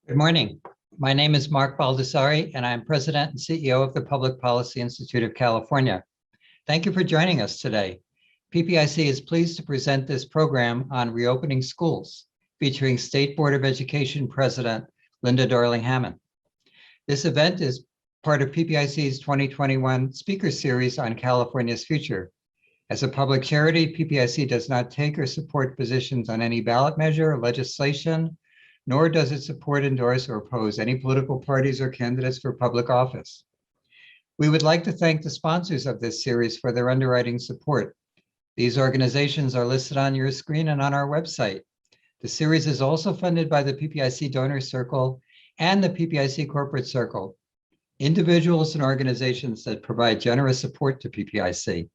Good morning. My name is Mark Baldassare, and I'm President and CEO of the Public Policy Institute of California. Thank you for joining us today. PPIC is pleased to present this program on reopening schools, featuring State Board of Education President Linda Darling-Hammond. This event is part of PPIC's 2021 Speaker Series on California's future. As a public charity, PPIC does not take or support positions on any ballot measure or legislation, nor does it support, endorse, or oppose any political parties or candidates for public office. We would like to thank the sponsors of this series for their underwriting support. These organizations are listed on your screen and on our website. The series is also funded by the PPIC Donor Circle and the PPIC Corporate Circle, individuals and organizations that provide generous support to PPIC.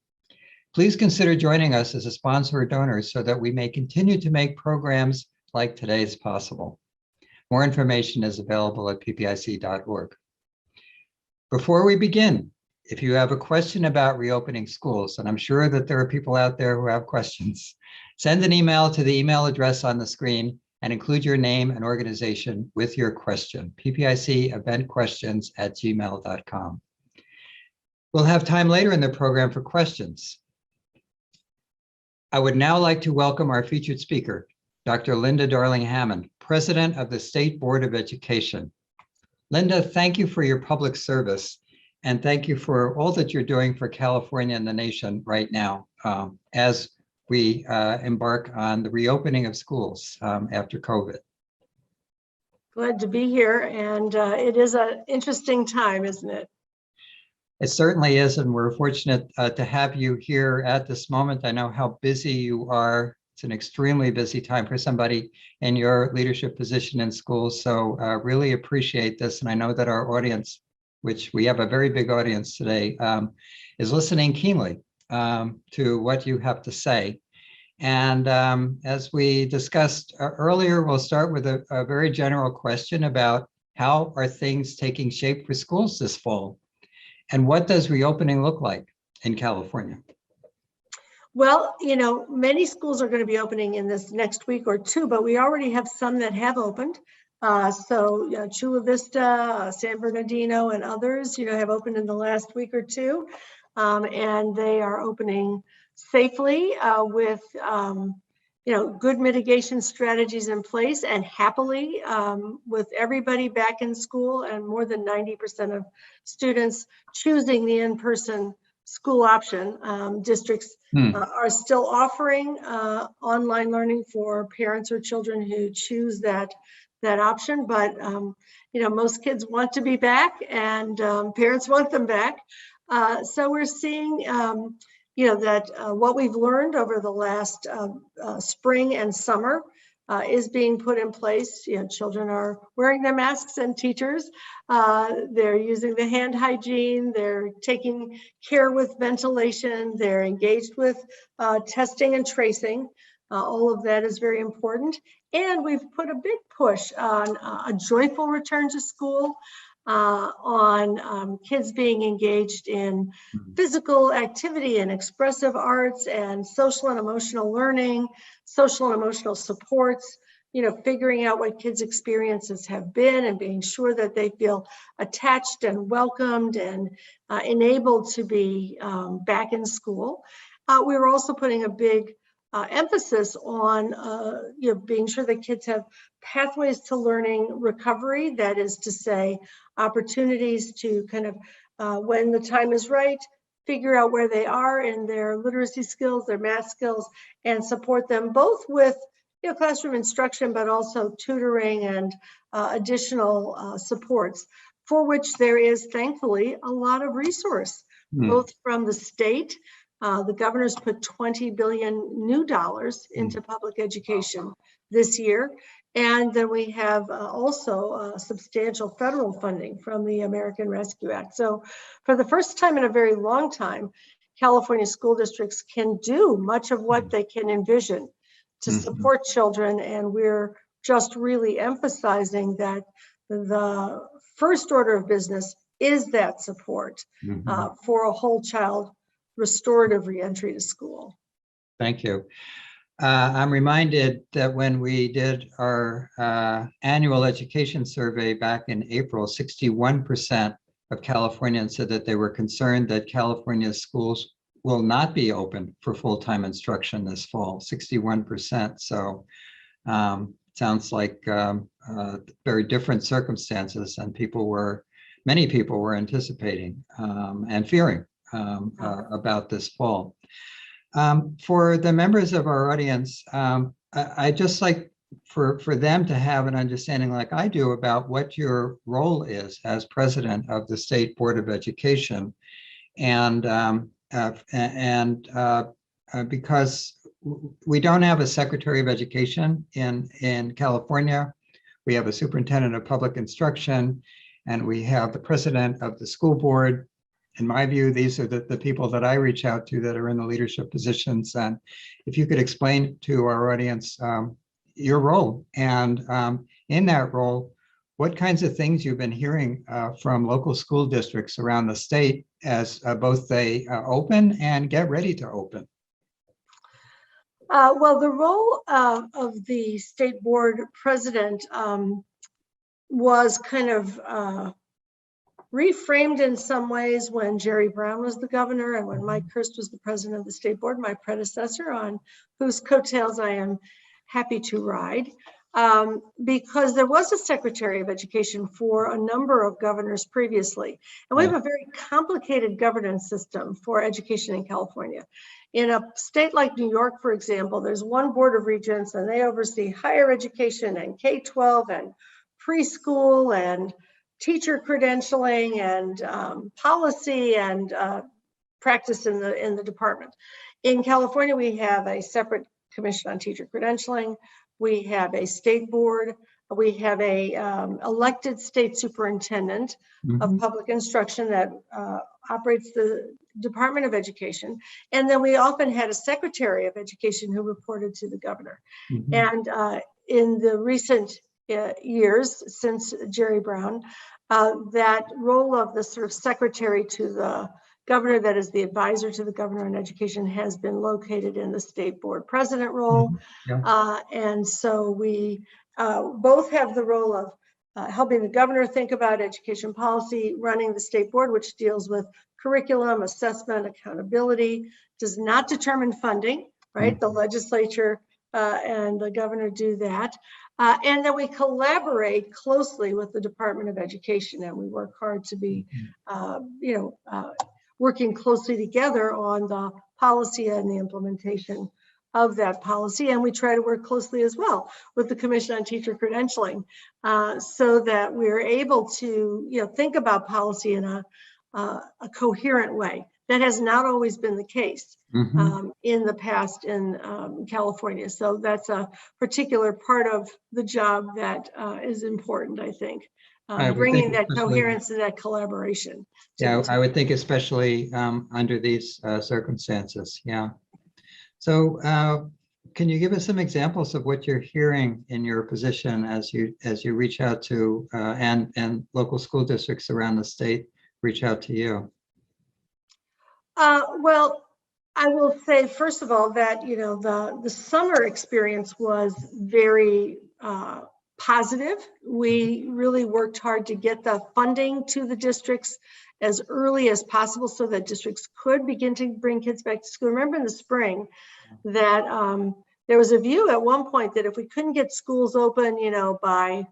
Please consider joining us as a sponsor or donor so that we may continue to make programs like today's possible. More information is available at ppic.org. Before we begin, if you have a question about reopening schools, and I'm sure that there are people out there who have questions, send an email to the email address on the screen and include your name and organization with your question, ppiceventquestions@gmail.com. We'll have time later in the program for questions. I would now like to welcome our featured speaker, Dr. Linda Darling-Hammond, President of the State Board of Education. Linda, thank you for your public service, and thank you for all that you're doing for California and the nation right now as we embark on the reopening of schools after COVID. Glad to be here, and it is an interesting time, isn't it? It certainly is, and we're fortunate to have you here at this moment. I know how busy you are. It's an extremely busy time for somebody in your leadership position in schools, so really appreciate this. And I know that our audience, which we have a very big audience today, is listening keenly to what you have to say. And as we discussed earlier, we'll start with a very general question about how are things taking shape for schools this fall? And what does reopening look like in California? Well, you know, many schools are going to be opening in this next week or two, but we already have some that have opened. So Chula Vista, San Bernardino, and others, have opened in the last week or two. And they are opening safely with, good mitigation strategies in place, and happily with everybody back in school and more than 90% of students choosing the in-person school option. Districts are still offering online learning for parents or children who choose that option, but most kids want to be back, and parents want them back. So we're seeing that what we've learned over the last spring and summer is being put in place. Children are wearing their masks, and teachers, they're using the hand hygiene, they're taking care with ventilation, they're engaged with testing and tracing. All of that is very important. And we've put a big push on a joyful return to school, on kids being engaged in physical activity and expressive arts and social and emotional learning, social and emotional supports, figuring out what kids' experiences have been and being sure that they feel attached and welcomed and enabled to be back in school. We were also putting a big emphasis on being sure that kids have pathways to learning recovery. That is to say, opportunities to kind of, when the time is right, figure out where they are in their literacy skills, their math skills, and support them both with classroom instruction, but also tutoring and additional supports, for which there is thankfully a lot of resource, both from the state. The governor's put $20 billion new dollars into public education this year. And then we have also substantial federal funding from the American Rescue Act. So for the first time in a very long time, California school districts can do much of what they can envision to support children. And we're just really emphasizing that the first order of business is that support for a whole child restorative reentry to school. Thank you. I'm reminded that when we did our annual education survey back in April, 61% of Californians said that they were concerned that California's schools will not be open for full-time instruction this fall, 61%. So sounds like very different circumstances than many people were anticipating and fearing about this fall. For the members of our audience, I just like for them to have an understanding like I do about what your role is as president of the State Board of Education. And because we don't have a Secretary of Education in California, we have a Superintendent of Public Instruction, and we have the President of the School Board. In my view, these are the people that I reach out to that are in the leadership positions. And if you could explain to our audience your role, and in that role, what kinds of things you've been hearing from local school districts around the state as both they open and get ready to open. Well, the role of the state board president was kind of reframed in some ways when Jerry Brown was the governor and when Mike Hurst was the president of the state board, my predecessor, on whose coattails I am happy to ride, because there was a Secretary of Education for a number of governors previously. And we have a very complicated governance system for education in California. In a state like New York, for example, there's one board of regents and they oversee higher education and K-12 and preschool and teacher credentialing and policy and practice in the department. In California, we have a separate commission on teacher credentialing. We have a state board. We have a elected state superintendent of public instruction that operates the Department of Education. And then we often had a Secretary of Education who reported to the governor. And in the recent years since Jerry Brown, that role of the sort of secretary to the governor, that is the advisor to the governor on education, has been located in the state board president role. And so we both have the role of helping the governor think about education policy, running the state board, which deals with curriculum, assessment, accountability, does not determine funding, right? The legislature and the governor do that. And then we collaborate closely with the Department of Education, and we work hard to be, working closely together on the policy and the implementation of that policy. And we try to work closely as well with the Commission on Teacher Credentialing, so that we're able to, think about policy in a coherent way. That has not always been the case in the past in California. So that's a particular part of the job that is important, I think, bringing that coherence and that collaboration. Yeah, I would think especially under these circumstances. Yeah. So can you give us some examples of what you're hearing in your position as you reach out to and local school districts around the state reach out to you? Well, I will say, first of all, that the summer experience was very positive. We really worked hard to get the funding to the districts as early as possible so that districts could begin to bring kids back to school. Remember in the spring that there was a view at one point that if we couldn't get schools open, by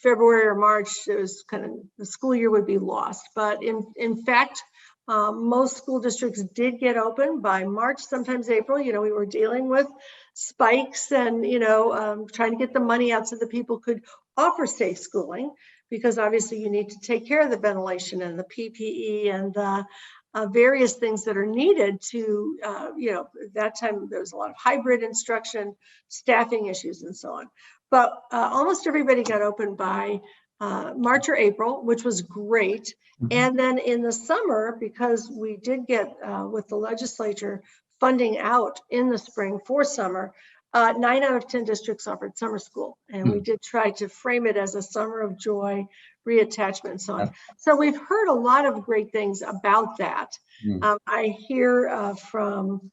February or March, it was kind of the school year would be lost. But in fact, most school districts did get open by March, sometimes April. We were dealing with spikes and, trying to get the money out so that people could offer safe schooling, because obviously you need to take care of the ventilation and the PPE and the various things that are needed to, at that time there was a lot of hybrid instruction, staffing issues and so on. But almost everybody got open by March or April, which was great. And then in the summer, because we did get with the legislature funding out in the spring for summer, 9 out of 10 districts offered summer school. And we did try to frame it as a summer of joy, reattachment and so on. So we've heard a lot of great things about that. I hear from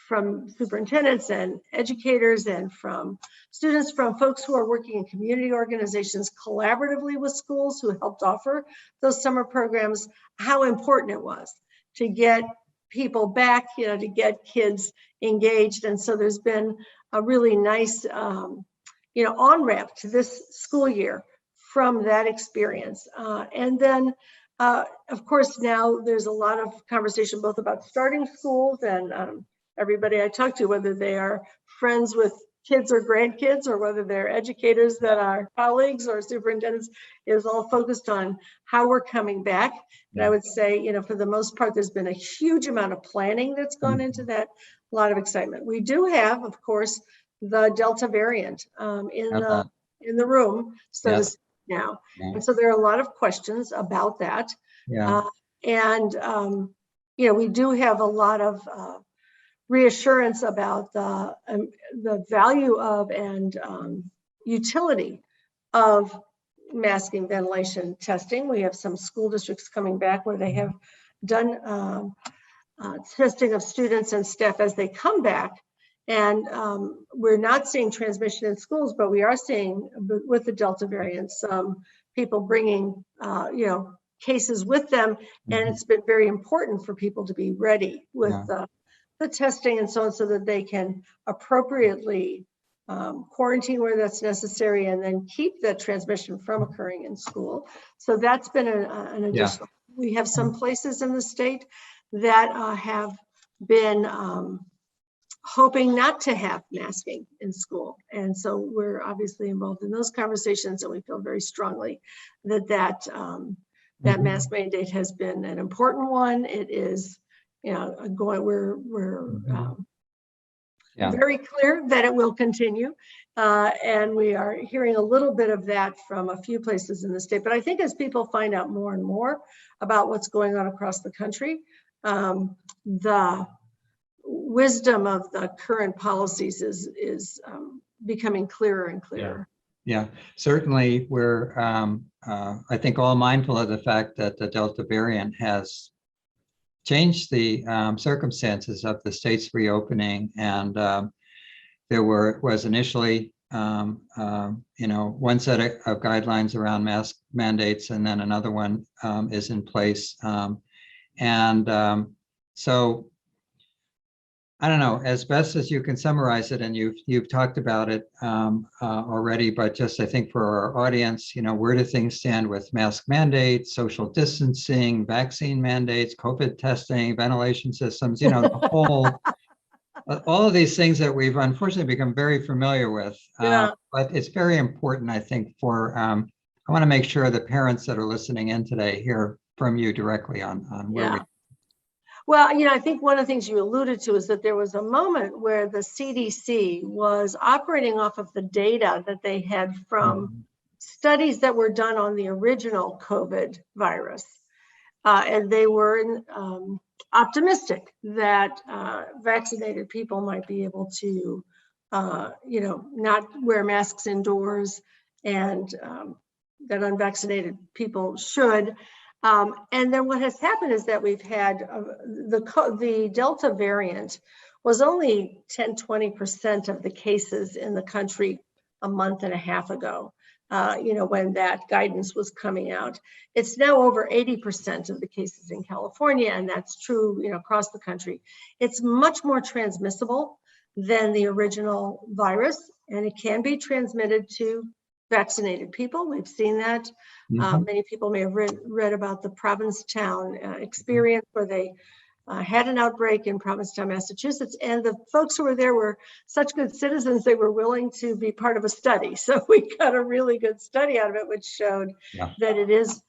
from superintendents and educators and from students, from folks who are working in community organizations collaboratively with schools who helped offer those summer programs, how important it was to get people back, to get kids engaged. And so there's been a really nice, on-ramp to this school year from that experience. And then, of course, now there's a lot of conversation both about starting schools and everybody I talk to, whether they are friends with kids or grandkids, or whether they're educators that are colleagues or superintendents, is all focused on how we're coming back. And I would say, for the most part, there's been a huge amount of planning that's gone into that, a lot of excitement. We do have, of course, the Delta variant in the room, so to speak now. And so there are a lot of questions about that. We do have a lot of reassurance about the value of and utility of masking, ventilation, testing. We have some school districts coming back where they have done testing of students and staff as they come back. And we're not seeing transmission in schools, but we are seeing with the Delta variant, some people bringing, cases with them. And it's been very important for people to be ready with the testing and so on, so that they can appropriately quarantine where that's necessary and then keep the transmission from occurring in school. So that's been an additional. We have some places in the state that have been hoping not to have masking in school. And so we're obviously involved in those conversations, and we feel very strongly that mask mandate has been an important one. It is, we're very clear that it will continue. And we are hearing a little bit of that from a few places in the state. But I think as people find out more and more about what's going on across the country, the wisdom of the current policies is becoming clearer and clearer. Yeah, certainly we're, I think, all mindful of the fact that the Delta variant has changed the circumstances of the state's reopening. And there was initially, one set of guidelines around mask mandates, and then another one is in place. So I don't know, as best as you can summarize it, and you've talked about it already, but just I think for our audience, where do things stand with mask mandates, social distancing, vaccine mandates, COVID testing, ventilation systems, the whole, all of these things that we've unfortunately become very familiar with. But it's very important, I think, I want to make sure the parents that are listening in today hear from you directly on where we. Well, I think one of the things you alluded to is that there was a moment where the CDC was operating off of the data that they had from studies that were done on the original COVID virus. And they were optimistic that vaccinated people might be able to, not wear masks indoors, and that unvaccinated people should. And then what has happened is that we've had the Delta variant was only 10-20% of the cases in the country a month and a half ago, when that guidance was coming out. It's now over 80% of the cases in California, and that's true, across the country. It's much more transmissible than the original virus, and it can be transmitted to vaccinated people. We've seen that. Many people may have read about the Provincetown experience, where they had an outbreak in Provincetown, Massachusetts, and the folks who were there were such good citizens, they were willing to be part of a study. So we got a really good study out of it, which showed that it is,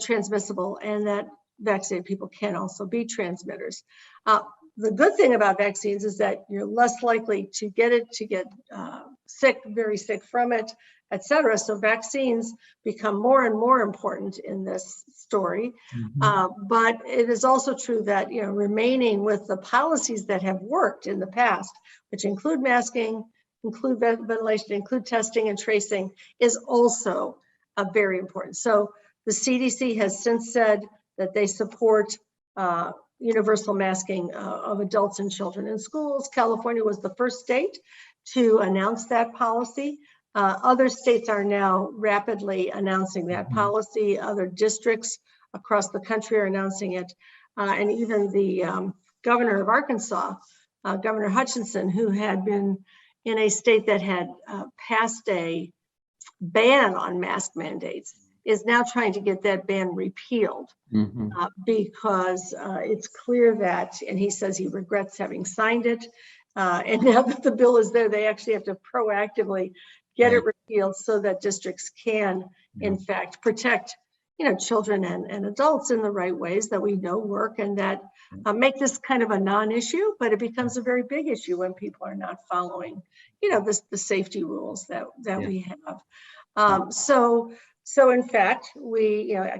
transmissible, and that vaccinated people can also be transmitters. The good thing about vaccines is that you're less likely to get it, to get sick, very sick from it, etc. So vaccines become more and more important in this story. But it is also true that, remaining with the policies that have worked in the past, which include masking, include ventilation, include testing and tracing, is also very important. So the CDC has since said that they support universal masking of adults and children in schools. California was the first state to announce that policy. Other states are now rapidly announcing that policy. Other districts across the country are announcing it. And even the governor of Arkansas, Governor Hutchinson, who had been in a state that had passed a ban on mask mandates, is now trying to get that ban repealed because it's clear that, and he says he regrets having signed it. And now that the bill is there, they actually have to proactively get it repealed so that districts can, in fact, protect, children and adults in the right ways that we know work, and that make this kind of a non-issue, but it becomes a very big issue when people are not following, the safety rules that we have. So in fact,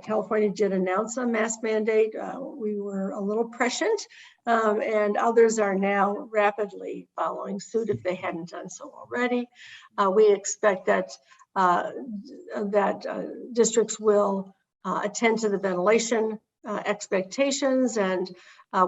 California did announce a mask mandate. We were a little prescient, and others are now rapidly following suit if they hadn't done so already. We expect that districts will attend to the ventilation expectations, and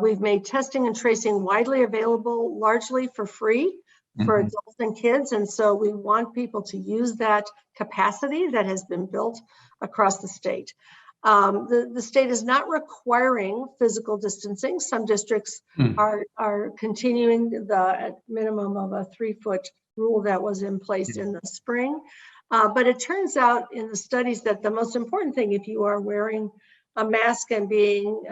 we've made testing and tracing widely available, largely for free for adults and kids. And so we want people to use that capacity that has been built across the state. The state is not requiring physical distancing. Some districts are continuing the minimum of a 3-foot rule that was in place in the spring. But it turns out in the studies that the most important thing, if you are wearing a mask and being,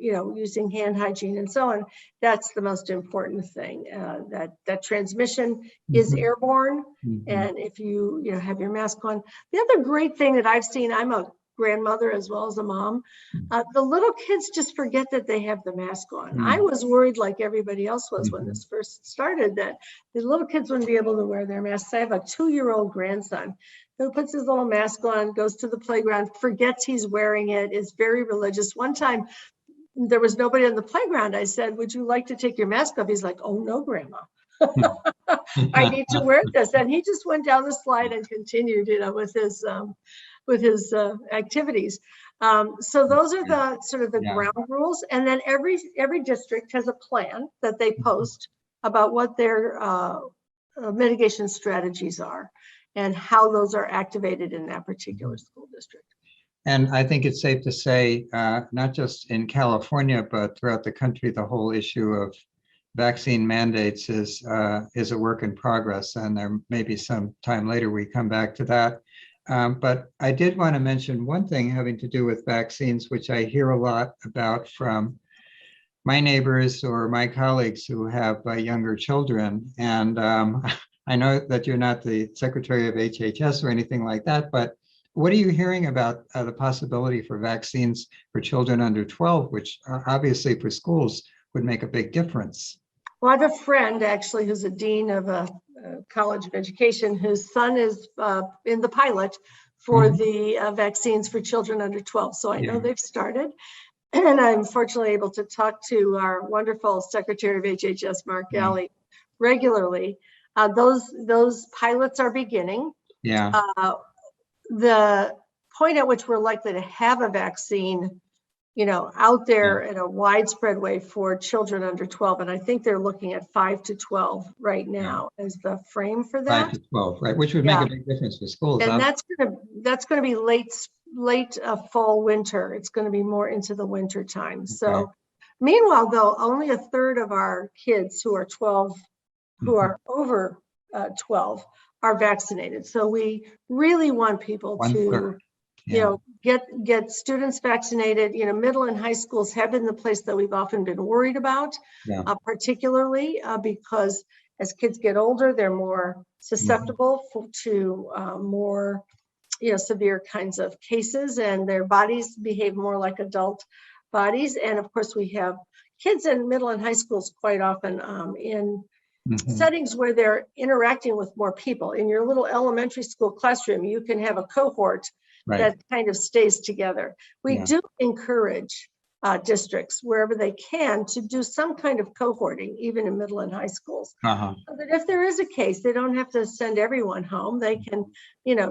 using hand hygiene and so on, that's the most important thing, that transmission is airborne. And if you, have your mask on. The other great thing that I've seen, I'm a grandmother as well as a mom, the little kids just forget that they have the mask on. I was worried, like everybody else was when this first started, that the little kids wouldn't be able to wear their masks. I have a 2-year-old grandson who puts his little mask on, goes to the playground, forgets he's wearing it, is very religious. One time there was nobody on the playground. I said, "Would you like to take your mask off?" He's like, "Oh no, Grandma." I need to wear this. And he just went down the slide and continued, with his activities. So those are the sort of the ground rules. And then every district has a plan that they post about what their mitigation strategies are and how those are activated in that particular school district. And I think it's safe to say, not just in California, but throughout the country, the whole issue of vaccine mandates is a work in progress. And there may be some time later we come back to that. But I did want to mention one thing having to do with vaccines, which I hear a lot about from my neighbors or my colleagues who have younger children. And I know that you're not the Secretary of HHS or anything like that, but what are you hearing about the possibility for vaccines for children under 12, which obviously for schools would make a big difference? Well, I have a friend actually who's a dean of a college of education whose son is in the pilot for the vaccines for children under 12. So I know they've started. And I'm fortunately able to talk to our wonderful Secretary of HHS, Mark Baldassare, regularly. Those pilots are beginning. The point at which we're likely to have a vaccine, out there in a widespread way for children under 12, and I think they're looking at 5 to 12 right now as the frame for that. 5 to 12, right? Which would make a big difference for schools. And that's going to be late fall winter. It's going to be more into the winter time. So, meanwhile, though, only a third of our kids who are 12, who are over 12, are vaccinated. So we really want people to, get students vaccinated. Middle and high schools have been the place that we've often been worried about, particularly because as kids get older, they're more susceptible to more, severe kinds of cases, and their bodies behave more like adult bodies. And of course, we have kids in middle and high schools quite often in settings where they're interacting with more people. In your little elementary school classroom, you can have a cohort that kind of stays together. We do encourage districts wherever they can to do some kind of cohorting, even in middle and high schools. So that if there is a case, they don't have to send everyone home. They can,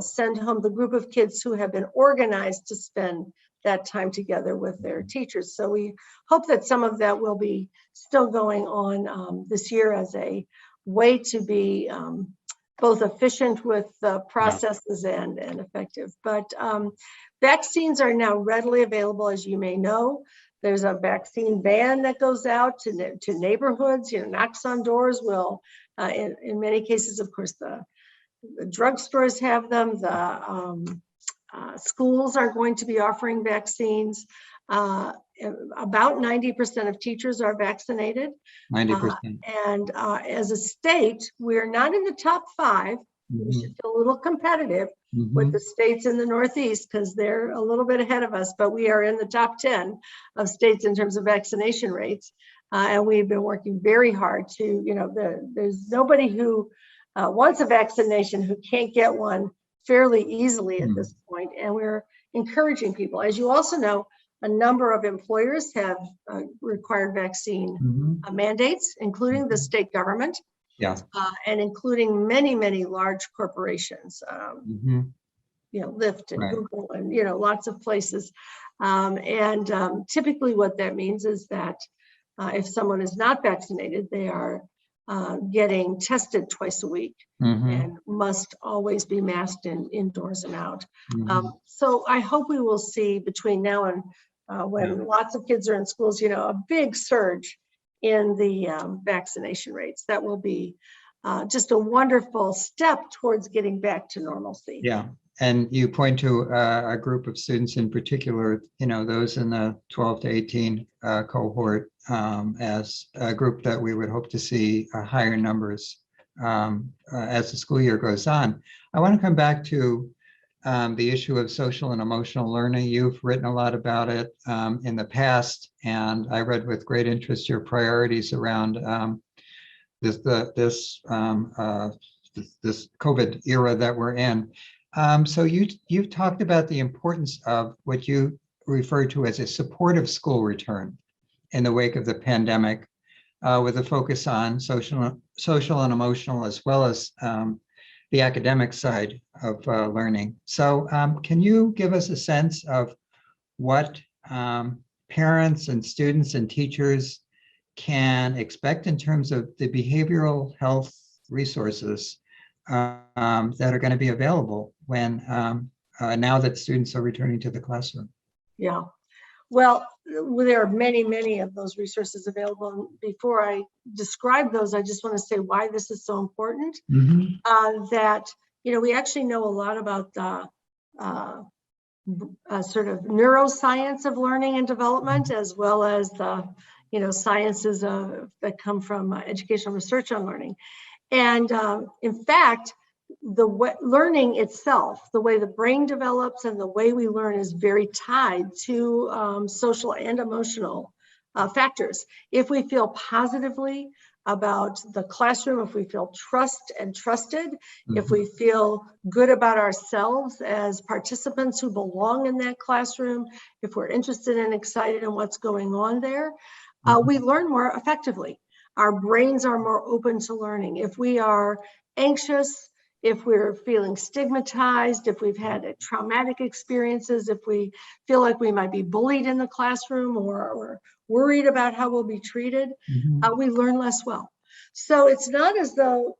send home the group of kids who have been organized to spend that time together with their teachers. So we hope that some of that will be still going on this year as a way to be both efficient with the processes and effective. But vaccines are now readily available, as you may know. There's a vaccine van that goes out to neighborhoods, knocks on doors. Will in many cases, of course, the drugstores have them. The schools are going to be offering vaccines. About 90% of teachers are vaccinated. 90%. And as a state, we're not in the top 5. We should feel a little competitive with the states in the Northeast because they're a little bit ahead of us, but we are in the top 10 of states in terms of vaccination rates. And we've been working very hard to, there's nobody who wants a vaccination who can't get one fairly easily at this point. And we're encouraging people. As you also know, a number of employers have required vaccine mandates, including the state government. And including many, many large corporations, Lyft and Google and, lots of places. Typically what that means is that if someone is not vaccinated, they are getting tested twice a week and must always be masked indoors and out. So I hope we will see between now and when lots of kids are in schools, a big surge in the vaccination rates. That will be just a wonderful step towards getting back to normalcy. Yeah, and you point to a group of students in particular, those in the 12 to 18 cohort as a group that we would hope to see higher numbers as the school year goes on. I want to come back to the issue of social and emotional learning. You've written a lot about it in the past, and I read with great interest your priorities around this COVID era that we're in. So you've talked about the importance of what you refer to as a supportive school return in the wake of the pandemic, with a focus on social and emotional, as well as the academic side of learning. So can you give us a sense of what parents and students and teachers can expect in terms of the behavioral health resources that are going to be available when now that students are returning to the classroom? Yeah, well, there are many, many of those resources available. And before I describe those, I just want to say why this is so important. That, we actually know a lot about the sort of neuroscience of learning and development, as well as the, sciences that come from educational research on learning. And in fact, the learning itself, the way the brain develops and the way we learn is very tied to social and emotional factors. If we feel positively about the classroom, if we feel trust and trusted, if we feel good about ourselves as participants who belong in that classroom, if we're interested and excited in what's going on there, we learn more effectively. Our brains are more open to learning. If we are anxious, if we're feeling stigmatized, if we've had traumatic experiences, if we feel like we might be bullied in the classroom or worried about how we'll be treated, we learn less well. So it's not as though,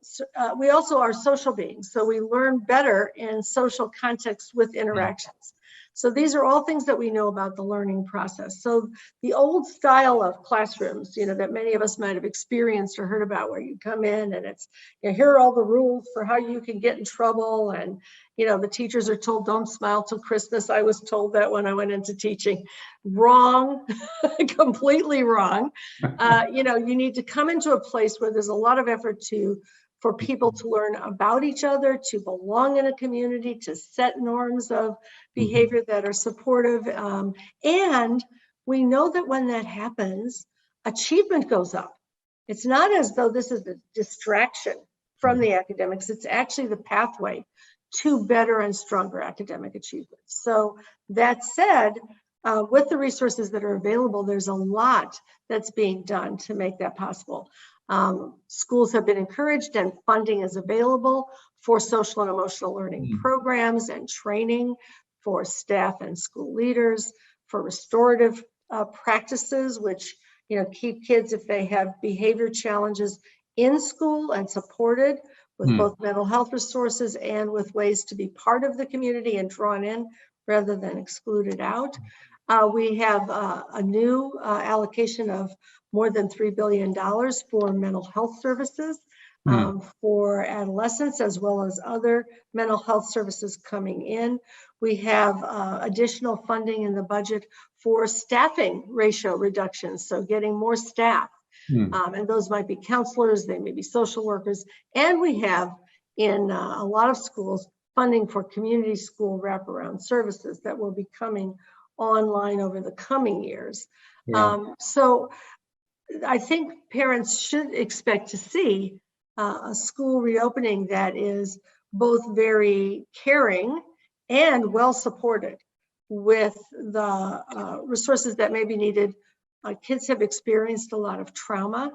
we also are social beings, so we learn better in social contexts with interactions. So these are all things that we know about the learning process. So the old style of classrooms, that many of us might have experienced or heard about, where you come in and it's, here are all the rules for how you can get in trouble. And, the teachers are told, don't smile till Christmas. I was told that when I went into teaching. Wrong, completely wrong. You need to come into a place where there's a lot of effort for people to learn about each other, to belong in a community, to set norms of behavior that are supportive. And we know that when that happens, achievement goes up. It's not as though this is a distraction from the academics. It's actually the pathway to better and stronger academic achievement. So that said, with the resources that are available, there's a lot that's being done to make that possible. Schools have been encouraged and funding is available for social and emotional learning programs and training for staff and school leaders. for restorative practices, which keep kids, if they have behavior challenges, in school and supported with both mental health resources and with ways to be part of the community and drawn in rather than excluded out. We have a new allocation of more than $3 billion for mental health services for adolescents, as well as other mental health services coming in. We have additional funding in the budget for staffing ratio reductions, so getting more staff. And those might be counselors, they may be social workers. And we have in a lot of schools funding for community school wraparound services that will be coming online over the coming years. So I think parents should expect to see a school reopening that is both very caring and well supported with the resources that may be needed. Kids have experienced a lot of trauma.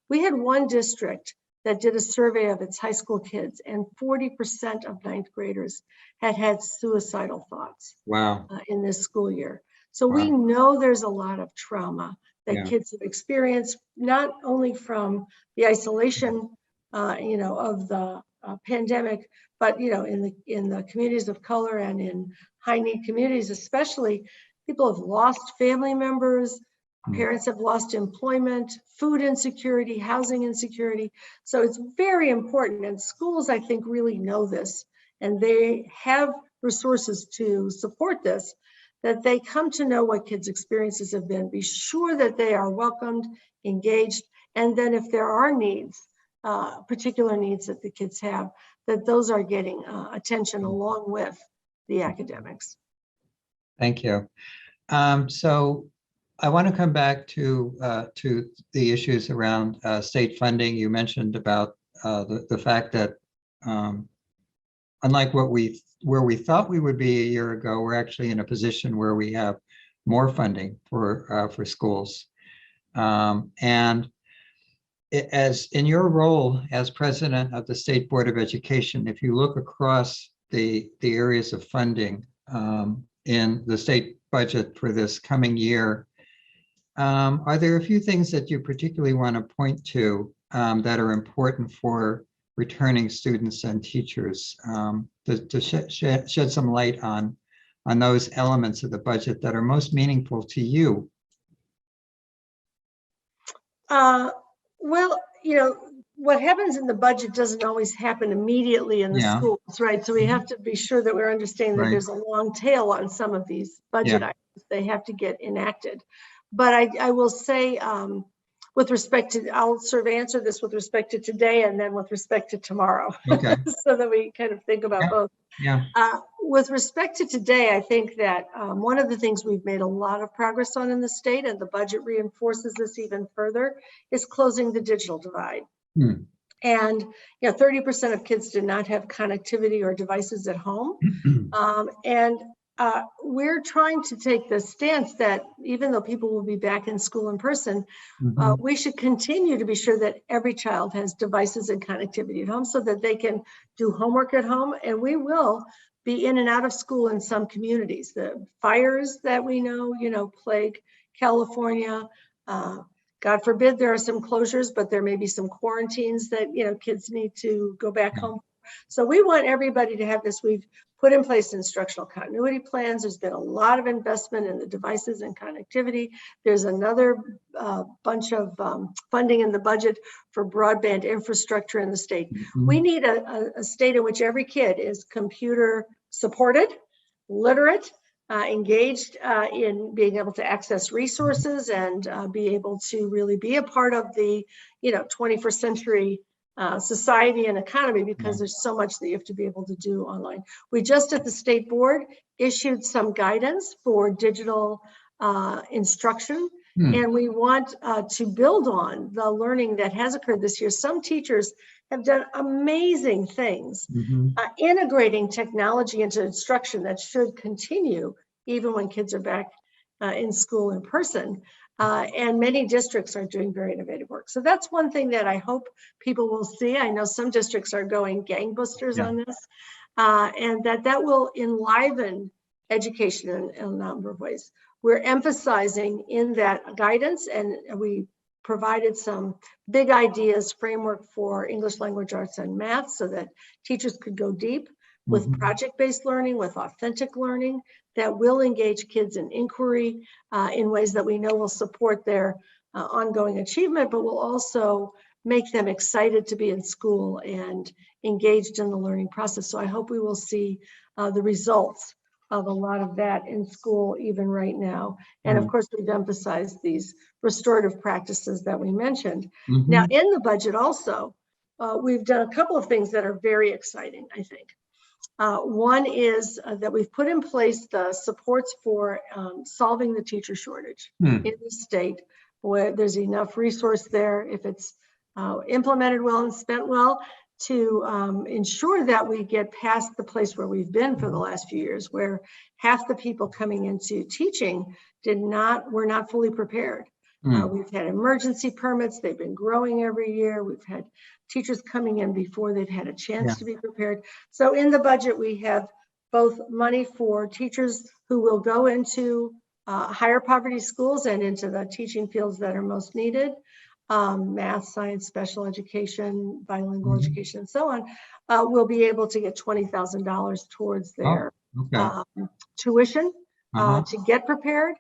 We had one district that did a survey of its high school kids, and 40% of ninth graders had suicidal thoughts. Wow. In this school year. So we know there's a lot of trauma that kids have experienced, not only from the isolation, of the pandemic, but in the communities of color and in high need communities, especially, people have lost family members. Parents have lost employment, food insecurity, housing insecurity. So it's very important, and schools, I think, really know this, and they have resources to support this, that they come to know what kids' experiences have been, be sure that they are welcomed, engaged, and then if there are needs, particular needs that the kids have, that those are getting attention along with the academics. Thank you. So I want to come back to the issues around state funding. You mentioned about the fact that unlike where we thought we would be a year ago, we're actually in a position where we have more funding for schools. And as in your role as president of the State Board of Education, if you look across the areas of funding in the state budget for this coming year, are there a few things that you particularly want to point to that are important for returning students and teachers, to shed some light on those elements of the budget that are most meaningful to you? Well, what happens in the budget doesn't always happen immediately in the schools, right? So we have to be sure that we're understanding that there's a long tail on some of these budget items. They have to get enacted. But I will say, with respect to, I'll sort of answer this with respect to today and then with respect to tomorrow, so that we kind of think about both. With respect to today, I think that one of the things we've made a lot of progress on in the state, and the budget reinforces this even further, is closing the digital divide. And 30% of kids did not have connectivity or devices at home. And we're trying to take the stance that even though people will be back in school in person, we should continue to be sure that every child has devices and connectivity at home so that they can do homework at home. And we will be in and out of school in some communities. The fires that we know, plague California. God forbid there are some closures, but there may be some quarantines that, kids need to go back home. So we want everybody to have this. We've put in place instructional continuity plans. There's been a lot of investment in the devices and connectivity. There's another bunch of funding in the budget for broadband infrastructure in the state. We need a state in which every kid is computer supported, literate, engaged in being able to access resources and be able to really be a part of the 21st century society and economy, because there's so much that you have to be able to do online. We just at the state board issued some guidance for digital instruction, and we want to build on the learning that has occurred this year. Some teachers have done amazing things, integrating technology into instruction that should continue even when kids are back in school in person. And many districts are doing very innovative work. So that's one thing that I hope people will see. I know some districts are going gangbusters on this, and that will enliven education in a number of ways. we're emphasizing in that guidance, and we provided some big ideas, framework for English language arts and math so that teachers could go deep with project-based learning, with authentic learning that will engage kids in inquiry in ways that we know will support their ongoing achievement, but will also make them excited to be in school and engaged in the learning process. So I hope we will see the results of a lot of that in school even right now. And of course, we've emphasized these restorative practices that we mentioned. Now, in the budget also, we've done a couple of things that are very exciting, I think. One is that we've put in place the supports for solving the teacher shortage in the state, where there's enough resource there, if it's implemented well and spent well, to ensure that we get past the place where we've been for the last few years, where half the people coming into teaching were not fully prepared. We've had emergency permits, they've been growing every year. We've had teachers coming in before they've had a chance to be prepared. So in the budget, we have both money for teachers who will go into higher poverty schools and into the teaching fields that are most needed, math, science, special education, bilingual education, and so on, will be able to get $20,000 towards their tuition to get prepared.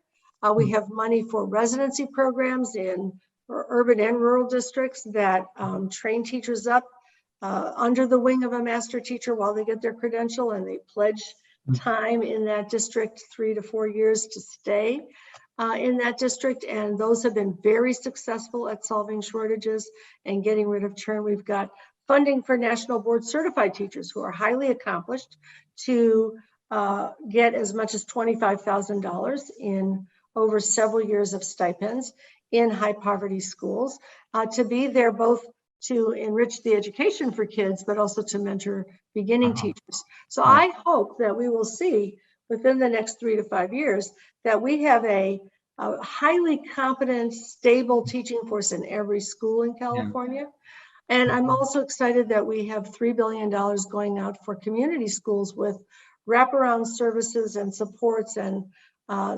We have money for residency programs in urban and rural districts that train teachers up under the wing of a master teacher while they get their credential, and they pledge time in that district, 3 to 4 years to stay in that district. And those have been very successful at solving shortages and getting rid of churn. We've got funding for national board certified teachers who are highly accomplished to get as much as $25,000 in over several years of stipends in high poverty schools, to be there both to enrich the education for kids, but also to mentor beginning teachers. So I hope that we will see within the next 3 to 5 years that we have a highly competent, stable teaching force in every school in California. And I'm also excited that we have $3 billion going out for community schools with wraparound services and supports and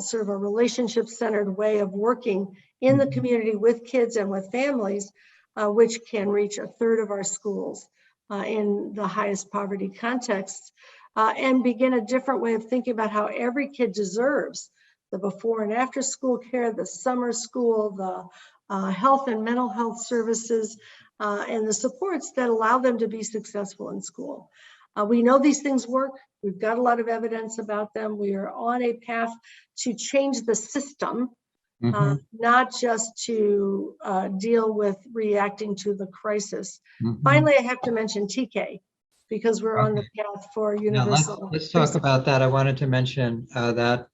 sort of a relationship-centered way of working in the community with kids and with families, which can reach a third of our schools in the highest poverty contexts, and begin a different way of thinking about how every kid deserves the before and after school care, the summer school, the health and mental health services, and the supports that allow them to be successful in school. We know these things work. We've got a lot of evidence about them. We are on a path to change the system, not just to deal with reacting to the crisis. Finally, I have to mention TK, because we're on the path for universal. Now let's talk about that. I wanted to mention that,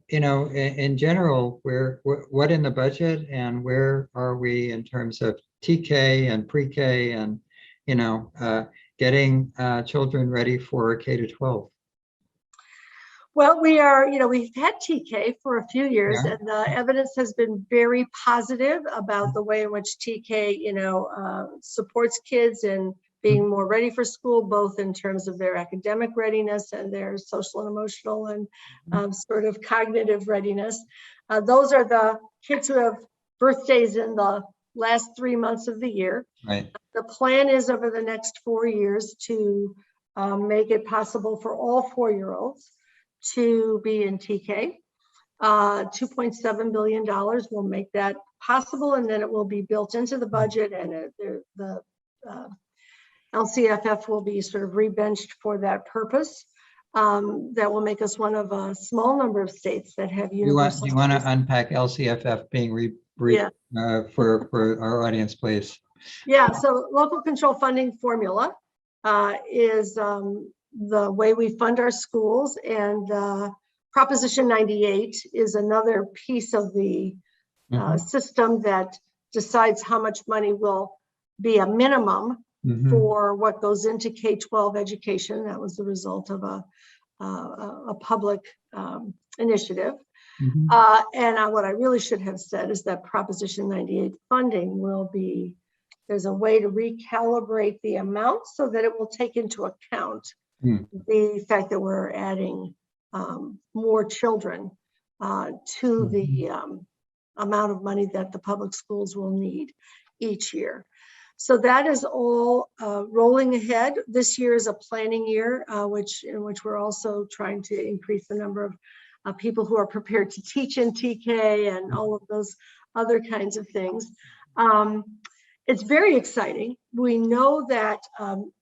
in general, what in the budget and where are we in terms of TK and pre-K and, getting children ready for K-12? Well, we've had TK for a few years, and the evidence has been very positive about the way in which TK, supports kids in being more ready for school, both in terms of their academic readiness and their social and emotional and sort of cognitive readiness. Those are the kids who have birthdays in the last 3 months of the year. Right. The plan is over the next 4 years to make it possible for all 4-year-olds to be in TK. $2.7 billion will make that possible, and then it will be built into the budget, and the LCFF will be sort of rebenched for that purpose. That will make us one of a small number of states that have universal. You want to unpack LCFF being for our audience, please? Yeah, so local control funding formula is the way we fund our schools, and Proposition 98 is another piece of the system that decides how much money will be a minimum for what goes into K-12 education. That was the result of a public initiative. And what I really should have said is that Proposition 98 funding there's a way to recalibrate the amount so that it will take into account the fact that we're adding more children to the amount of money that the public schools will need each year. So that is all rolling ahead. This year is a planning year, in which we're also trying to increase the number of people who are prepared to teach in TK and all of those other kinds of things. It's very exciting. We know that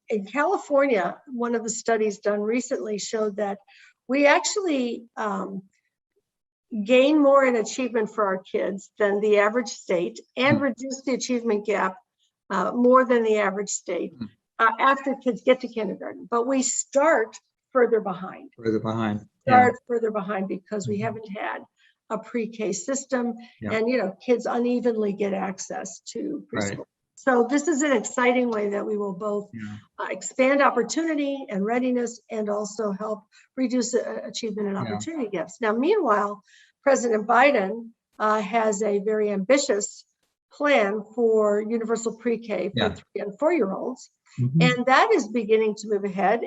in California, one of the studies done recently showed that we actually gain more in achievement for our kids than the average state and reduce the achievement gap more than the average state after kids get to kindergarten. But we start further behind. Further behind. Further behind because we haven't had a pre-K system, and kids unevenly get access to preschool. Right. So this is an exciting way that we will both expand opportunity and readiness, and also help reduce achievement and opportunity gaps. Now, meanwhile, President Biden has a very ambitious plan for universal pre-K for 3 and 4-year-olds, and that is beginning to move ahead.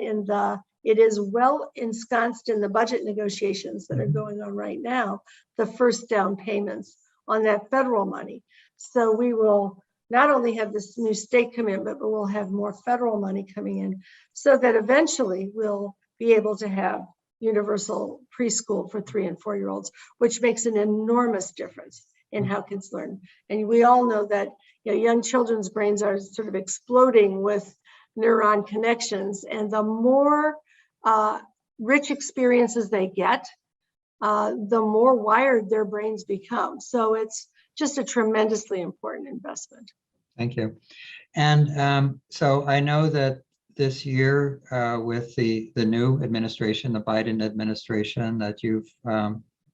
It is well ensconced in the budget negotiations that are going on right now, the first down payments on that federal money. So we will not only have this new state commitment, but we'll have more federal money coming in, so that eventually we'll be able to have universal preschool for 3 and 4-year-olds, which makes an enormous difference in how kids learn. And we all know that young children's brains are sort of exploding with neuron connections, and the more rich experiences they get, the more wired their brains become. So it's just a tremendously important investment. Thank you. And so I know that this year with the new administration, the Biden administration, that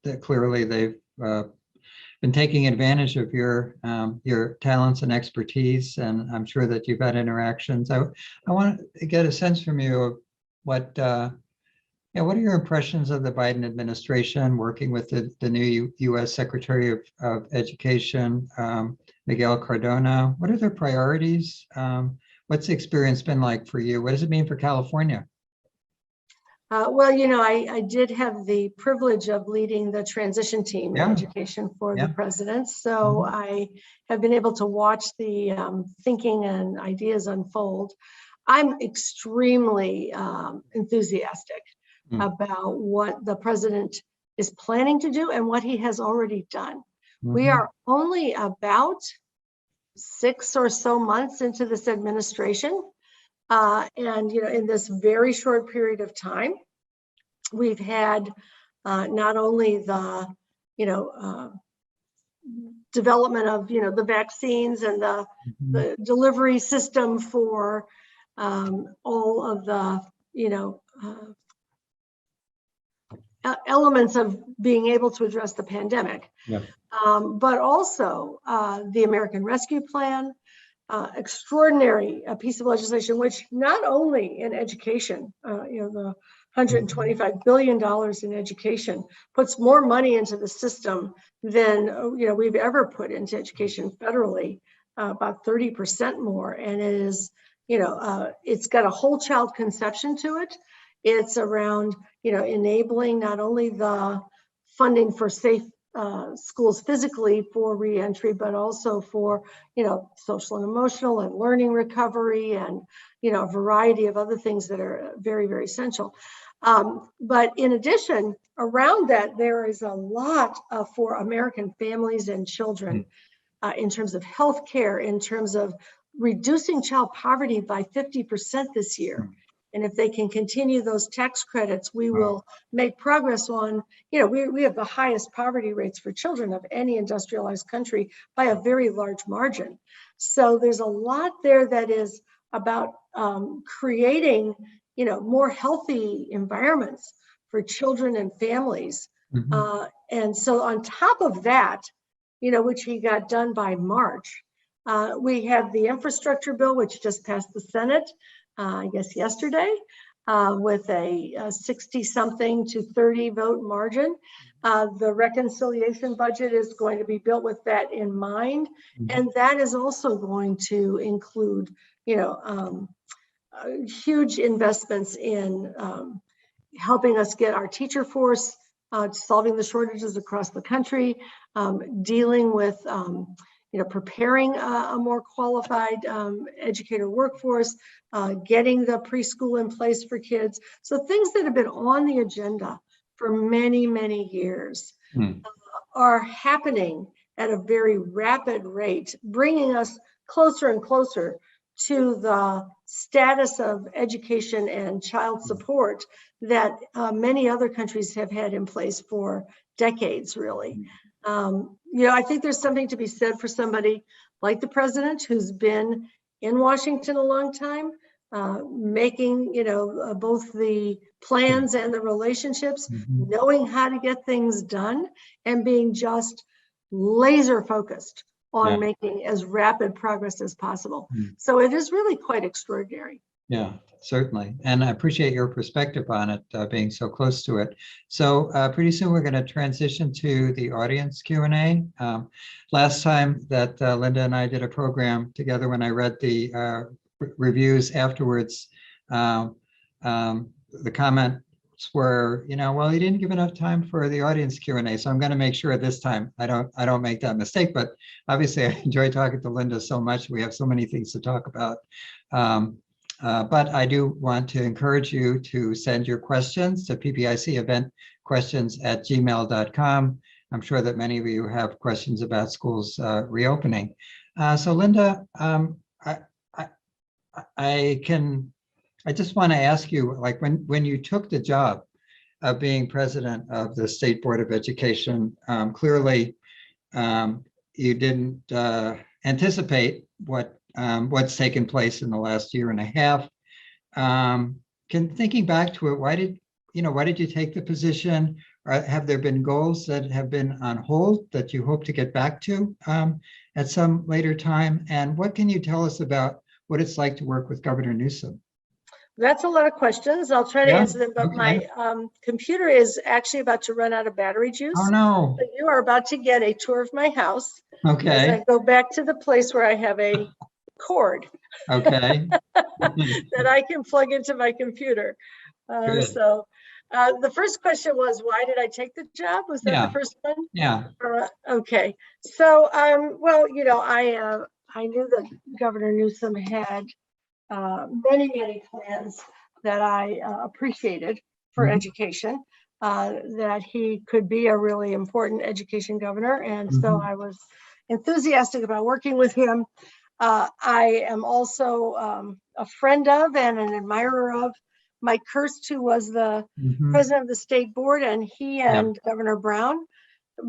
that clearly they've been taking advantage of your talents and expertise, and I'm sure that you've had interactions. I want to get a sense from you of what are your impressions of the Biden administration working with the new U.S. Secretary of Education, Miguel Cardona? What are their priorities? What's the experience been like for you? What does it mean for California? Well, I did have the privilege of leading the transition team in education for the president. So I have been able to watch the thinking and ideas unfold. I'm extremely enthusiastic about what the president is planning to do and what he has already done. We are only about 6 or so months into this administration. And in this very short period of time, we've had not only the development of the vaccines and the delivery system for all of the elements of being able to address the pandemic, but also the American Rescue Plan. Extraordinary piece of legislation, which not only in education, the $125 billion in education puts more money into the system than we've ever put into education federally, about 30% more, and it is it's got a whole child conception to it. It's around enabling not only the funding for safe schools physically for reentry, but also for social and emotional and learning recovery, and a variety of other things that are very, very essential. But in addition, around that, there is a lot for American families and children in terms of healthcare, in terms of reducing child poverty by 50% this year. And if they can continue those tax credits, we will make progress on, we have the highest poverty rates for children of any industrialized country by a very large margin. So there's a lot there that is about creating, more healthy environments for children and families. And so on top of that, which he got done by March, we have the infrastructure bill, which just passed the Senate, I guess yesterday, with a 60-something to 30 vote margin. The reconciliation budget is going to be built with that in mind. And that is also going to include, huge investments in helping us get our teacher force solving the shortages across the country, dealing with preparing a more qualified educator workforce, getting the preschool in place for kids. So things that have been on the agenda for many, many years are happening at a very rapid rate, bringing us closer and closer to the status of education and child support that many other countries have had in place for decades, really. I think there's something to be said for somebody like the president who's been in Washington a long time, making, both the plans and the relationships, knowing how to get things done, and being just laser focused on making as rapid progress as possible. So it is really quite extraordinary. Yeah, certainly. And I appreciate your perspective on it, being so close to it. So pretty soon we're going to transition to the audience Q&A. Last time that Linda and I did a program together, when I read the reviews afterwards, the comments were, well, you didn't give enough time for the audience Q&A. So I'm going to make sure this time I don't make that mistake. But obviously I enjoy talking to Linda so much. We have so many things to talk about. But I do want to encourage you to send your questions to ppiceventquestions@gmail.com. I'm sure that many of you have questions about schools reopening. So Linda, I just want to ask you, like when you took the job of being president of the State Board of Education, clearly you didn't anticipate what's taken place in the last year and a half. Thinking back to it, why did you take the position? Or have there been goals that have been on hold that you hope to get back to at some later time? And what can you tell us about what it's like to work with Governor Newsom? That's a lot of questions. I'll try to answer them, but my computer is actually about to run out of battery juice. Oh no. So you are about to get a tour of my house. Okay. As I go back to the place where I have a cord. Okay. that I can plug into my computer. So the first question was, why did I take the job? Was that the first one? Yeah. Okay. So, well, I knew that Governor Newsom had many, many plans that I appreciated for education, that he could be a really important education governor. And so I was enthusiastic about working with him. I am also a friend of and an admirer of Mike Kirst, who was the president of the state board, and he and Governor Brown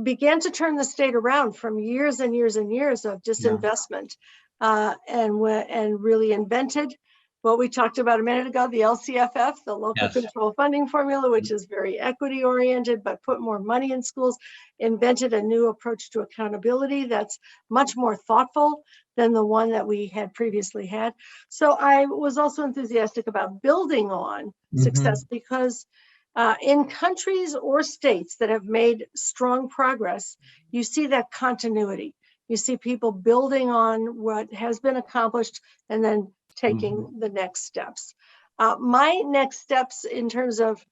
began to turn the state around from years and years and years of disinvestment, and really invented what we talked about a minute ago, the LCFF, the local control funding formula, which is very equity oriented, but put more money in schools, invented a new approach to accountability that's much more thoughtful than the one that we had previously had. So I was also enthusiastic about building on success, because in countries or states that have made strong progress, you see that continuity. You see people building on what has been accomplished and then taking the next steps. My next steps in terms of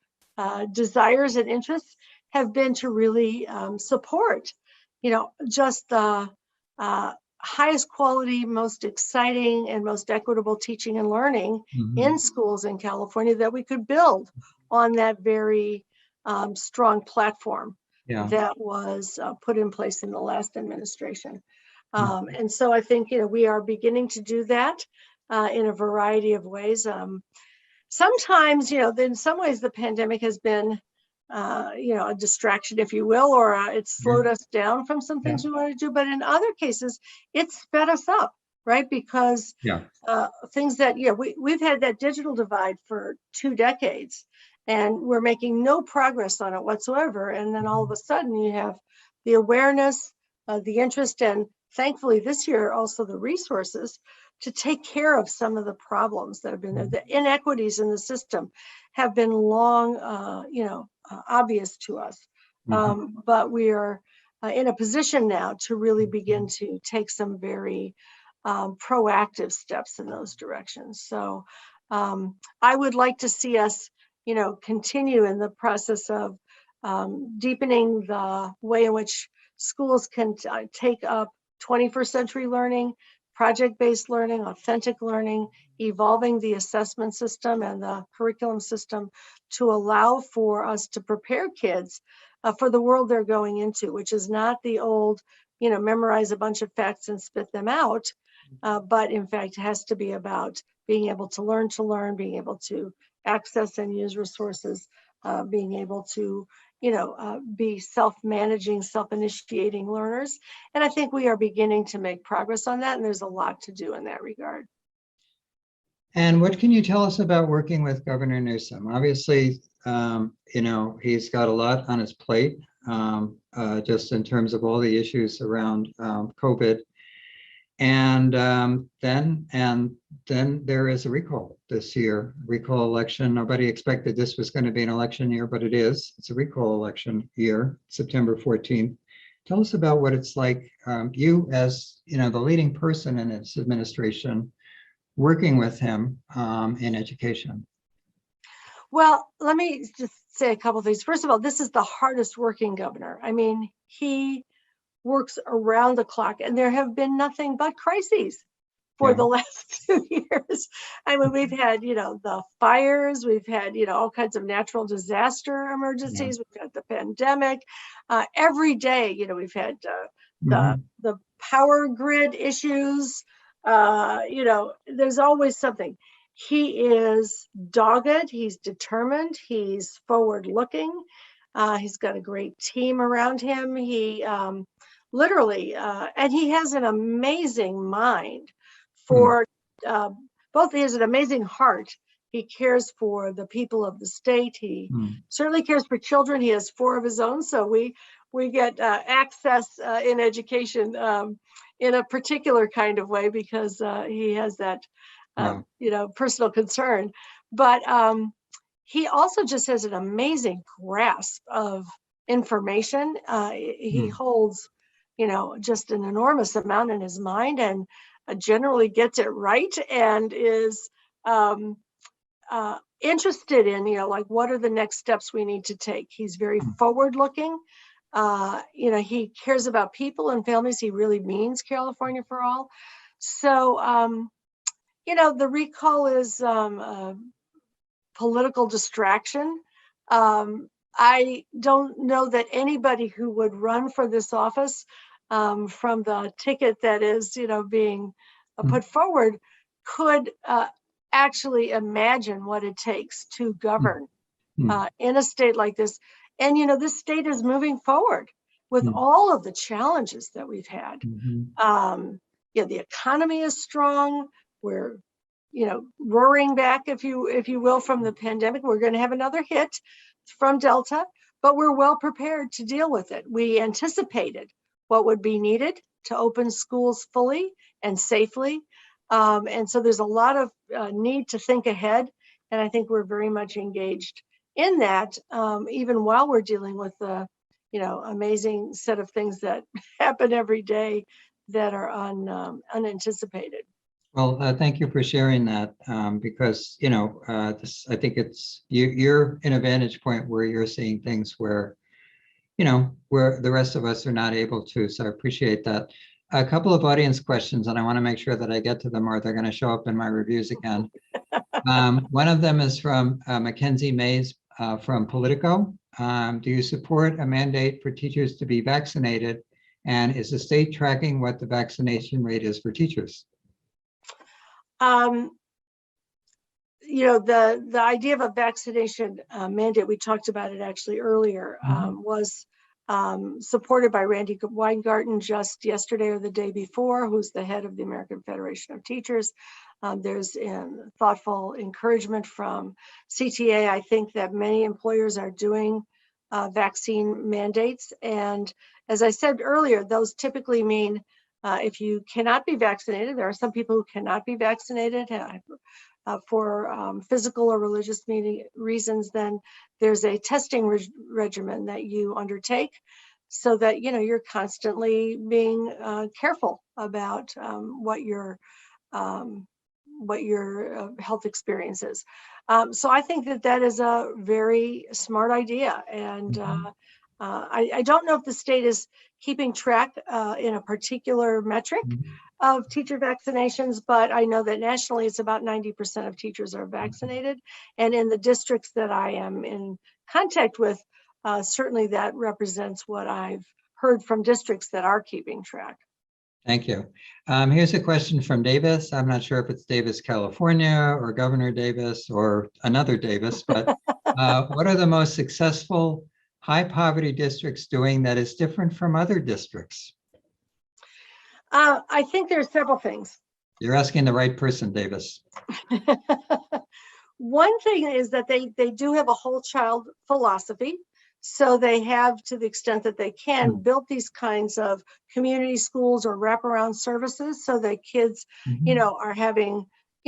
desires and interests have been to really support, just the highest quality, most exciting, and most equitable teaching and learning in schools in California, that we could build on that very strong platform that was put in place in the last administration. And so I think, we are beginning to do that in a variety of ways. Sometimes, in some ways the pandemic has been, a distraction, if you will, or it's slowed us down from some things we want to do. But in other cases, it's sped us up, right? Because things that, we've had that digital divide for 2 decades, and we're making no progress on it whatsoever. And then all of a sudden you have the awareness, the interest, and thankfully this year also the resources to take care of some of the problems that have been there. The inequities in the system have been long, obvious to us. But we are in a position now to really begin to take some very proactive steps in those directions. So I would like to see us, continue in the process of deepening the way in which schools can take up 21st century learning, project-based learning, authentic learning, evolving the assessment system and the curriculum system to allow for us to prepare kids for the world they're going into, which is not the old, memorize a bunch of facts and spit them out, but in fact has to be about being able to learn, being able to access and use resources, being able to be self-managing, self-initiating learners. And I think we are beginning to make progress on that, and there's a lot to do in that regard. And what can you tell us about working with Governor Newsom? Obviously, he's got a lot on his plate, just in terms of all the issues around COVID. And then there is a recall this year, recall election. Nobody expected this was going to be an election year, but it is. It's a recall election year, September 14th. Tell us about what it's like, you as the leading person in his administration, working with him in education. Well, let me just say a couple of things. First of all, this is the hardest working governor. I mean, he works around the clock, and there have been nothing but crises for the last 2 years. I mean, we've had, the fires, we've had, all kinds of natural disaster emergencies, we've had the pandemic. Every day, we've had the power grid issues. There's always something. He is dogged, he's determined, he's forward looking. He's got a great team around him. He literally, and he has an amazing mind for both. He has an amazing heart. He cares for the people of the state. He certainly cares for children. He has 4 of his own, so we get access in education in a particular kind of way because he has that personal concern. But he also just has an amazing grasp of information. He holds just an enormous amount in his mind, and generally gets it right, and is interested in, like, what are the next steps we need to take. He's very forward looking. He cares about people and families. He really means California for all. So, the recall is a political distraction. I don't know that anybody who would run for this office from the ticket that is, being put forward could actually imagine what it takes to govern in a state like this. And, this state is moving forward with all of the challenges that we've had. The economy is strong. We're, roaring back, if you will, from the pandemic. We're going to have another hit from Delta, but we're well prepared to deal with it. We anticipated what would be needed to open schools fully and safely. And so there's a lot of need to think ahead. And I think we're very much engaged in that, even while we're dealing with the, amazing set of things that happen every day that are unanticipated. Well, thank you for sharing that, because, I think you're in a vantage point where you're seeing things where the rest of us are not able to. So I appreciate that. A couple of audience questions, and I want to make sure that I get to them, or they're going to show up in my reviews again. One of them is from Mackenzie Mays from Politico. Do you support a mandate for teachers to be vaccinated? And is the state tracking what the vaccination rate is for teachers? The idea of a vaccination mandate, we talked about it actually earlier, was supported by Randy Weingarten just yesterday or the day before, who's the head of the American Federation of Teachers. There's thoughtful encouragement from CTA. I think that many employers are doing vaccine mandates. And as I said earlier, those typically mean if you cannot be vaccinated, there are some people who cannot be vaccinated for physical or religious reasons, then there's a testing regimen that you undertake so that, you're constantly being careful about what your health experience is. So I think that that is a very smart idea. And I don't know if the state is keeping track in a particular metric of teacher vaccinations, but I know that nationally it's about 90% of teachers are vaccinated. And in the districts that I am in contact with, certainly that represents what I've heard from districts that are keeping track. Thank you. Here's a question from Davis. I'm not sure if it's Davis, California, or Governor Davis, or another Davis, but what are the most successful high poverty districts doing that is different from other districts? I think there's several things. You're asking the right person, Davis. One thing is that they do have a whole child philosophy. So they have, to the extent that they can, built these kinds of community schools or wraparound services so that kids, are having,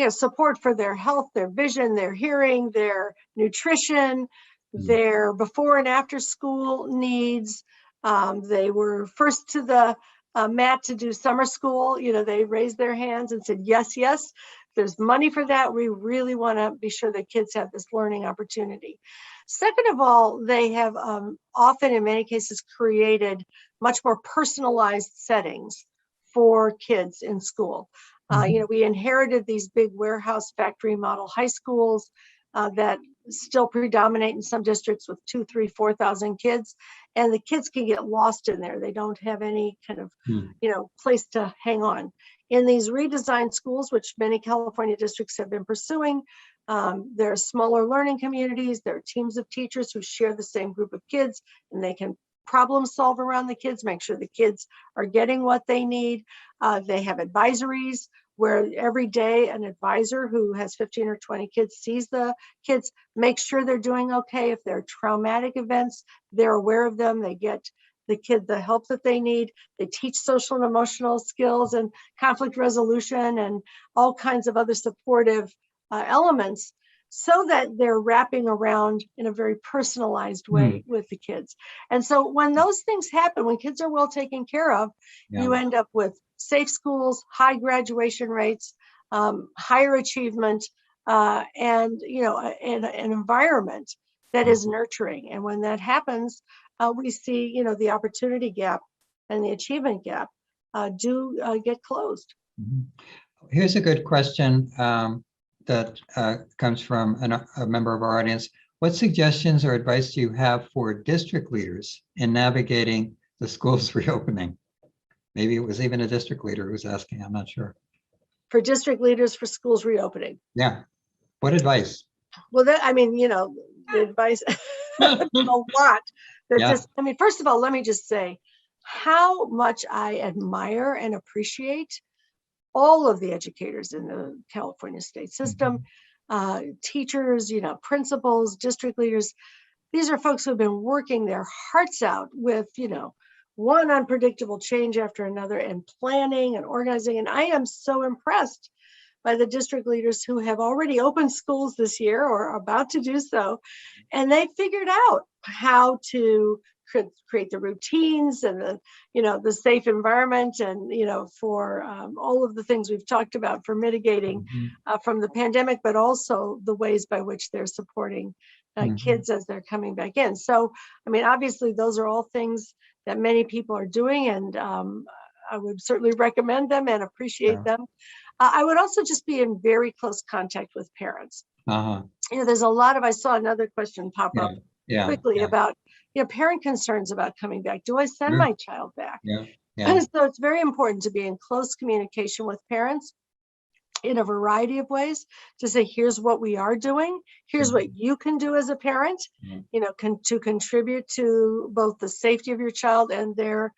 support for their health, their vision, their hearing, their nutrition, their before and after school needs. They were first to the mat to do summer school. They raised their hands and said, yes, yes, there's money for that. We really want to be sure that kids have this learning opportunity. Second of all, they have often, in many cases, created much more personalized settings for kids in school. We inherited these big warehouse factory model high schools that still predominate in some districts with 2,000, 3,000, 4,000 kids, and the kids can get lost in there. They don't have any kind of, place to hang on. In these redesigned schools, which many California districts have been pursuing, there are smaller learning communities. There are teams of teachers who share the same group of kids, and they can problem solve around the kids, make sure the kids are getting what they need. They have advisories where every day an advisor who has 15 or 20 kids sees the kids, makes sure they're doing okay. If there are traumatic events, they're aware of them. They get the kid the help that they need. They teach social and emotional skills and conflict resolution and all kinds of other supportive elements, so that they're wrapping around in a very personalized way with the kids. And so when those things happen, when kids are well taken care of, you end up with safe schools, high graduation rates, higher achievement, and an environment that is nurturing. And when that happens, we see the opportunity gap and the achievement gap do get closed. Here's a good question that comes from a member of our audience. What suggestions or advice do you have for district leaders in navigating the schools reopening? Maybe it was even a district leader who was asking, I'm not sure. For district leaders for schools reopening. Yeah. What advice? Well, the advice, a lot. First of all, let me just say how much I admire and appreciate all of the educators in the California state system, teachers, principals, district leaders. These are folks who have been working their hearts out with, one unpredictable change after another, and planning and organizing. And I am so impressed by the district leaders who have already opened schools this year or are about to do so. And they figured out how to create the routines and the safe environment and, for all of the things we've talked about for mitigating from the pandemic, but also the ways by which they're supporting kids as they're coming back in. So, obviously those are all things that many people are doing, and I would certainly recommend them and appreciate them. I would also just be in very close contact with parents. There's a lot of, I saw another question pop up quickly about, parent concerns about coming back. Do I send my child back? So it's very important to be in close communication with parents in a variety of ways to say, here's what we are doing. Here's what you can do as a parent, to contribute to both the safety of your child and their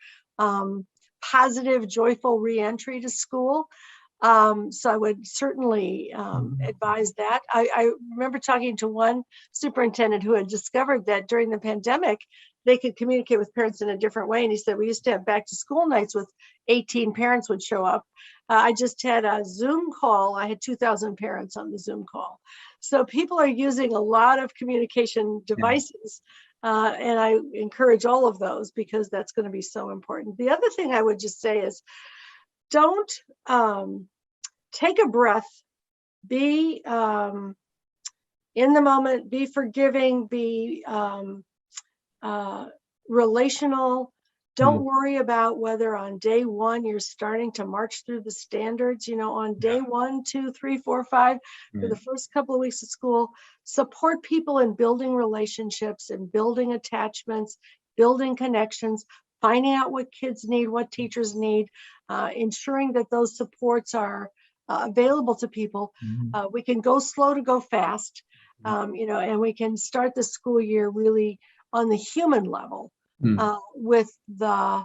positive, joyful reentry to school. So I would certainly advise that. I remember talking to one superintendent who had discovered that during the pandemic, they could communicate with parents in a different way. And he said, we used to have back to school nights with 18 parents would show up. I just had a Zoom call. I had 2,000 parents on the Zoom call. So people are using a lot of communication devices. And I encourage all of those because that's going to be so important. The other thing I would just say is, don't take a breath, be in the moment, be forgiving, be relational. Don't worry about whether on day one you're starting to march through the standards. On day 1, 2, 3, 4, 5, for the first couple of weeks of school, support people in building relationships and building attachments, building connections, finding out what kids need, what teachers need, ensuring that those supports are available to people. We can go slow to go fast, and we can start the school year really on the human level. With the,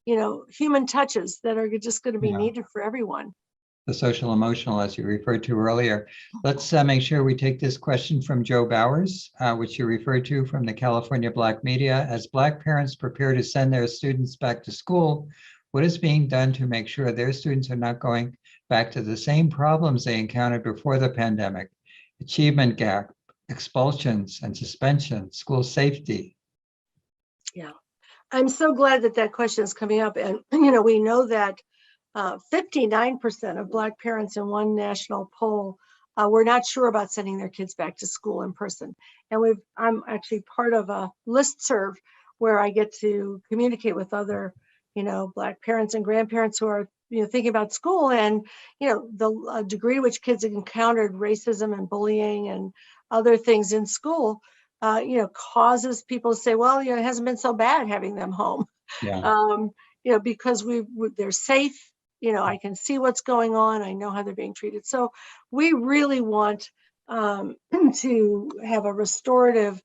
human touches that are just going to be needed for everyone. The social emotional, as you referred to earlier. Let's make sure we take this question from Joe Bowers, which you referred to from the California Black Media. As Black parents prepare to send their students back to school, what is being done to make sure their students are not going back to the same problems they encountered before the pandemic? Achievement gap, expulsions and suspensions, school safety. Yeah. I'm so glad that question is coming up. And, we know that 59% of Black parents in one national poll were not sure about sending their kids back to school in person. And I'm actually part of a listserv where I get to communicate with other, Black parents and grandparents who are, thinking about school, and, the degree to which kids have encountered racism and bullying and other things in school. Causes people to say, well, it hasn't been so bad having them home. Because they're safe. I can see what's going on. I know how they're being treated. So we really want to have a restorative,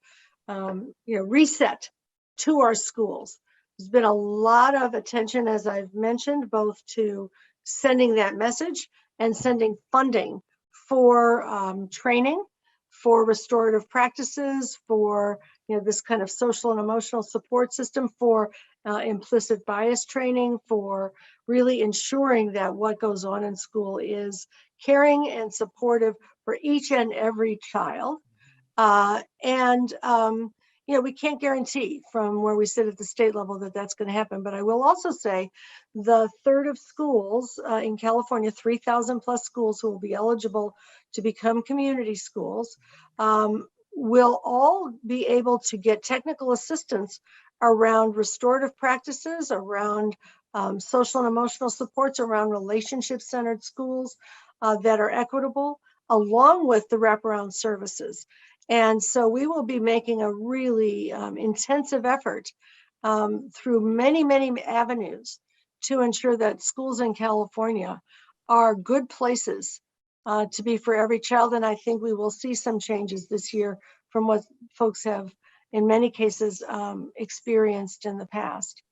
reset to our schools. There's been a lot of attention, as I've mentioned, both to sending that message and sending funding for training, for restorative practices, for this kind of social and emotional support system, for implicit bias training, for really ensuring that what goes on in school is caring and supportive for each and every child. We can't guarantee from where we sit at the state level that that's going to happen. But I will also say the third of schools in California, 3,000 plus schools who will be eligible to become community schools, will all be able to get technical assistance around restorative practices, around social and emotional supports, around relationship-centered schools that are equitable, along with the wraparound services. And so we will be making a really intensive effort through many, many avenues to ensure that schools in California are good places to be for every child. And I think we will see some changes this year from what folks have, in many cases, experienced in the past.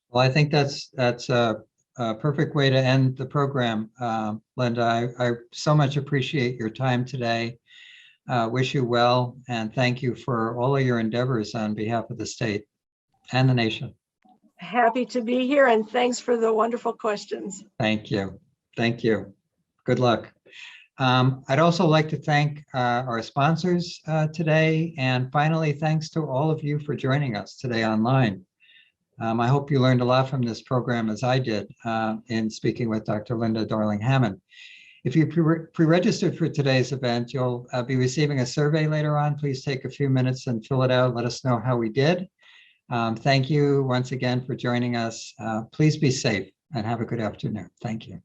Well, I think that's a perfect way to end the program, Linda. I so much appreciate your time today. Wish you well, and thank you for all of your endeavors on behalf of the state and the nation. Happy to be here, and thanks for the wonderful questions. Thank you. Thank you. Good luck. I'd also like to thank our sponsors today, and finally, thanks to all of you for joining us today online. I hope you learned a lot from this program, as I did in speaking with Dr. Linda Darling-Hammond. If you pre-registered for today's event, you'll be receiving a survey later on. Please take a few minutes and fill it out. Let us know how we did. Thank you once again for joining us. Please be safe and have a good afternoon. Thank you.